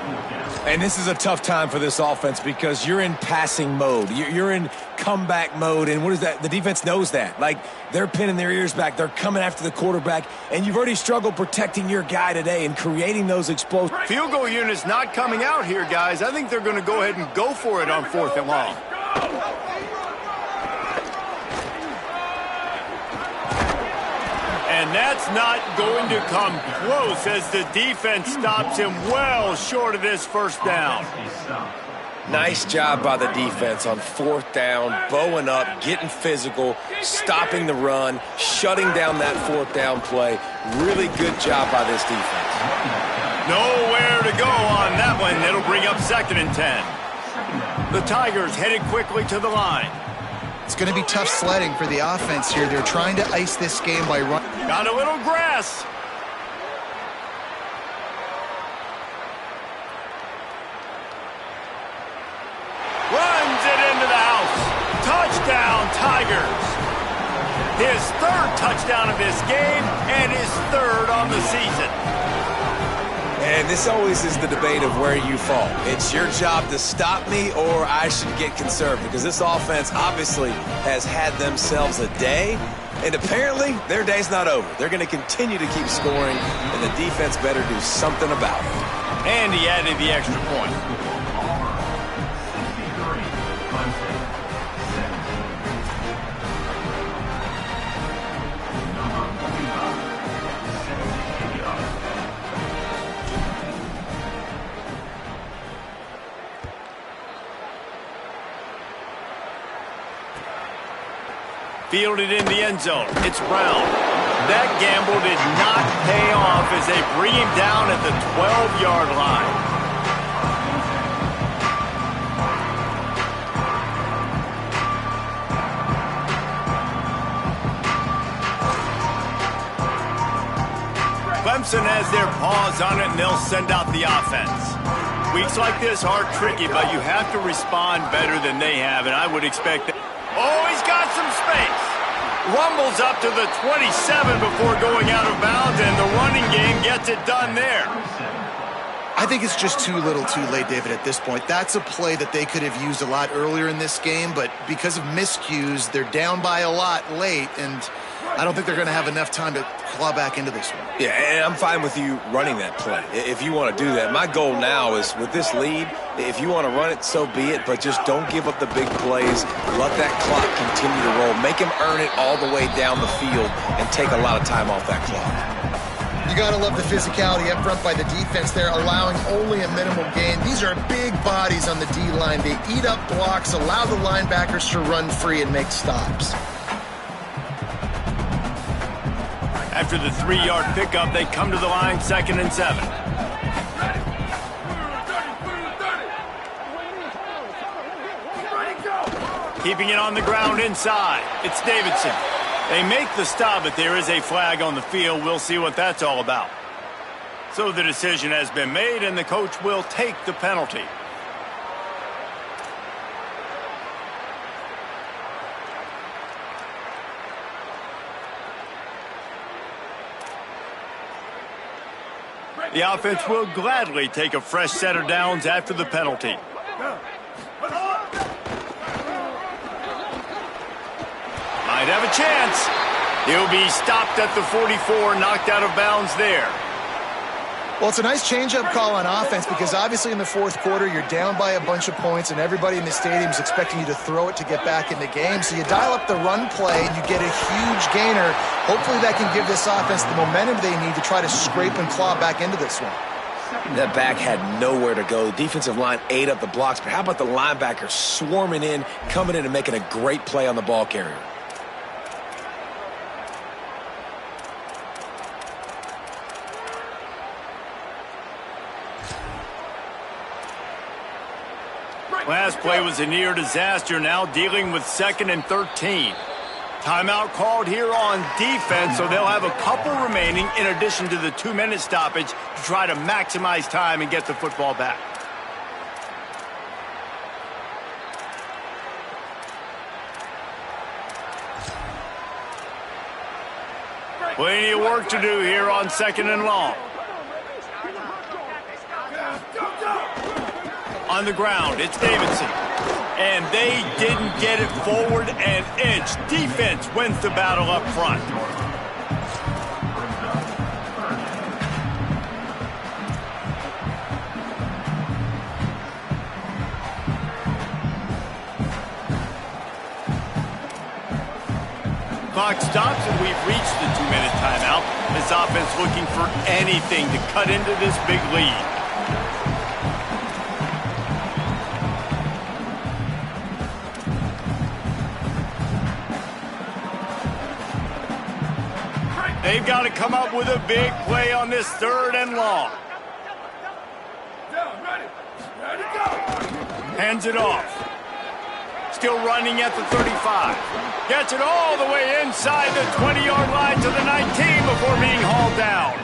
And this is a tough time for this offense because you're in passing mode. You're in comeback mode, and what is that? The defense knows that. Like, they're pinning their ears back. They're coming after the quarterback, and you've already struggled protecting your guy today and creating those explosive. Field goal unit's not coming out here, guys. I think they're going to go ahead and go for it on 4th and long. And that's not going to come close as the defense stops him well short of this 1st down. Nice job by the defense on 4th down, bowing up, getting physical, stopping the run, shutting down that 4th down play. Really good job by this defense. Nowhere to go on that one. It'll bring up 2nd and 10. The Tigers headed quickly to the line. It's going to be tough sledding for the offense here. They're trying to ice this game by running. Got a little grass. Runs it into the house. Touchdown, Tigers. His 3rd touchdown of this game and his 3rd on the season. And this always is the debate of where you fall. It's your job to stop me or I should get conservative because this offense obviously has had themselves a day, and apparently their day's not over. They're going to continue to keep scoring, and the defense better do something about it. And he added the extra point. Fielded in the end zone. It's Brown. That gamble did not pay off as they bring him down at the 12-yard line. Clemson has their paws on it, and they'll send out the offense. Weeks like this are tricky, but you have to respond better than they have, and I would expect that. Oh, he's got some space. Rumbles up to the 27 before going out of bounds, and the running game gets it done there. I think it's just too little too late, David, at this point. That's a play that they could have used a lot earlier in this game, but because of miscues, they're down by a lot late, and I don't think they're going to have enough time to claw back into this one. Yeah, and I'm fine with you running that play if you want to do that. My goal now is with this lead, if you want to run it, so be it, but just don't give up the big plays. Let that clock continue to roll. Make him earn it all the way down the field and take a lot of time off that clock. You got to love the physicality up front by the defense there, allowing only a minimal gain. These are big bodies on the D-line. They eat up blocks, allow the linebackers to run free and make stops. After the 3-yard pickup, they come to the line, 2nd and 7. Keeping it on the ground inside. It's Davidson. They make the stop, but there is a flag on the field. We'll see what that's all about. So the decision has been made, and the coach will take the penalty. The offense will gladly take a fresh set of downs after the penalty. Might have a chance. He'll be stopped at the 44, knocked out of bounds there. Well, it's a nice change-up call on offense because obviously in the fourth quarter, you're down by a bunch of points and everybody in the stadium is expecting you to throw it to get back in the game. So you dial up the run play and you get a huge gainer. Hopefully that can give this offense the momentum they need to try to scrape and claw back into this one. That back had nowhere to go. The defensive line ate up the blocks, but how about the linebacker swarming in, coming in and making a great play on the ball carrier? Last play was a near disaster, now dealing with 2nd and 13. Timeout called here on defense, so they'll have a couple remaining in addition to the 2-minute stoppage to try to maximize time and get the football back. Plenty of work to do here on 2nd and long. On the ground, it's Davidson. And they didn't get it forward an inch. Defense wins the battle up front. Clock stops and we've reached the 2-minute timeout. This offense looking for anything to cut into this big lead. They've got to come up with a big play on this 3rd and long. Hands it off. Still running at the 35. Gets it all the way inside the 20-yard line to the 19 before being hauled down.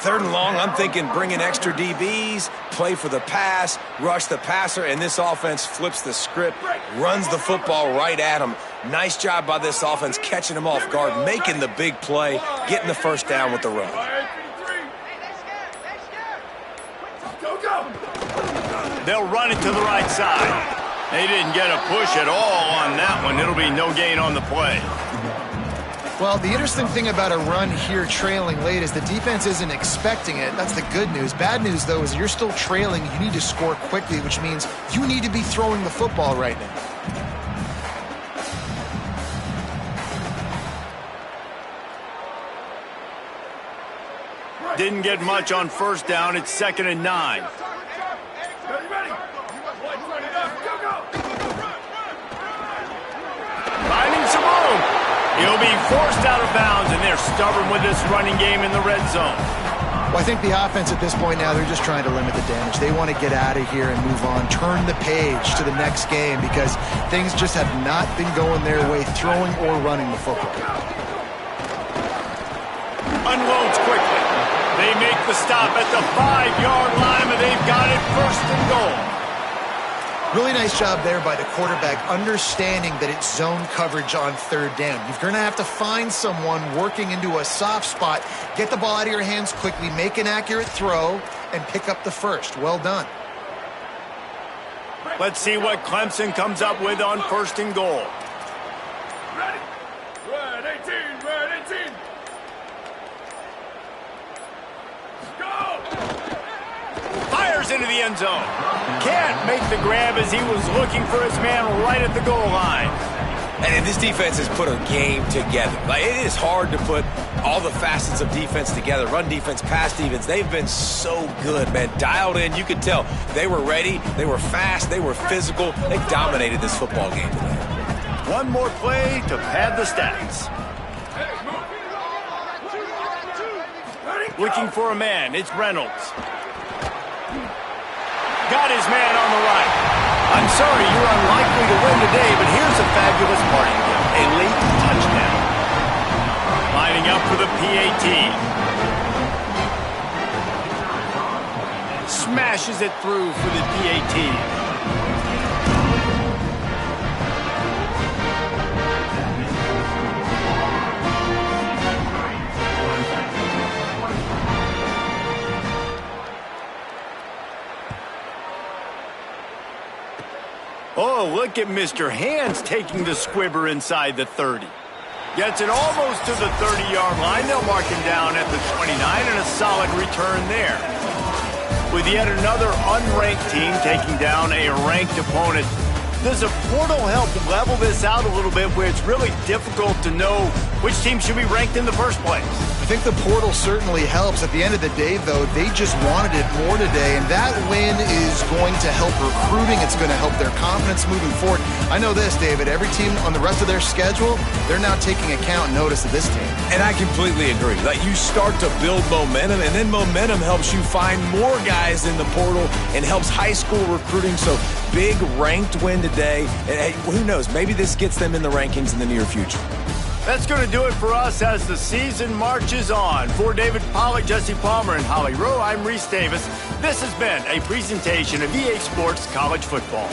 3rd and long, I'm thinking bring in extra DBs, play for the pass, rush the passer, and this offense flips the script, runs the football right at him. Nice job by this offense catching him off guard, making the big play, getting the first down with the run. They'll run it to the right side. They didn't get a push at all on that one. It'll be no gain on the play. Well, the interesting thing about a run here trailing late is the defense isn't expecting it. That's the good news. Bad news, though, is you're still trailing. You need to score quickly, which means you need to be throwing the football right now. Didn't get much on 1st down. It's 2nd and 9. Finding some room. He'll be forced out of bounds, and they're stubborn with this running game in the red zone. Well, I think the offense at this point now, they're just trying to limit the damage. They want to get out of here and move on, turn the page to the next game because things just have not been going their way, throwing or running the football. Unloads quickly. They make the stop at the 5-yard line, and they've got it 1st and goal. Really nice job there by the quarterback, understanding that it's zone coverage on 3rd down. You're going to have to find someone working into a soft spot, get the ball out of your hands quickly, make an accurate throw, and pick up the first. Well done. Let's see what Clemson comes up with on 1st and goal. Red 18, red 18. Fires into the end zone. Can't make the grab as he was looking for his man right at the goal line. And this defense has put a game together. Like, it is hard to put all the facets of defense together. Run defense, pass defense. They've been so good, man. Dialed in. You could tell they were ready. They were fast. They were physical. They dominated this football game today. One more play to pad the stats. Looking for a man. It's Reynolds. Got his man on the right. I'm sorry you're unlikely to win today, but here's a fabulous parting gift. A late touchdown. Lining up for the PAT. Smashes it through for the PAT. Oh, look at Mr. Hands taking the squibber inside the 30. Gets it almost to the 30-yard line. They'll mark him down at the 29, and a solid return there. With yet another unranked team taking down a ranked opponent, does a portal help level this out a little bit where it's really difficult to know which team should be ranked in the first place? I think the portal certainly helps. At the end of the day, though, they just wanted it more today, and that win is going to help recruiting. It's going to help their confidence moving forward. I know this, David. Every team on the rest of their schedule, they're now taking account and notice of this team. And I completely agree. Like, you start to build momentum, and then momentum helps you find more guys in the portal and helps high school recruiting. So big ranked win today. And hey, who knows? Maybe this gets them in the rankings in the near future. That's going to do it for us as the season marches on. For David Pollack, Jesse Palmer, and Holly Rowe, I'm Reese Davis. This has been a presentation of EA Sports College Football.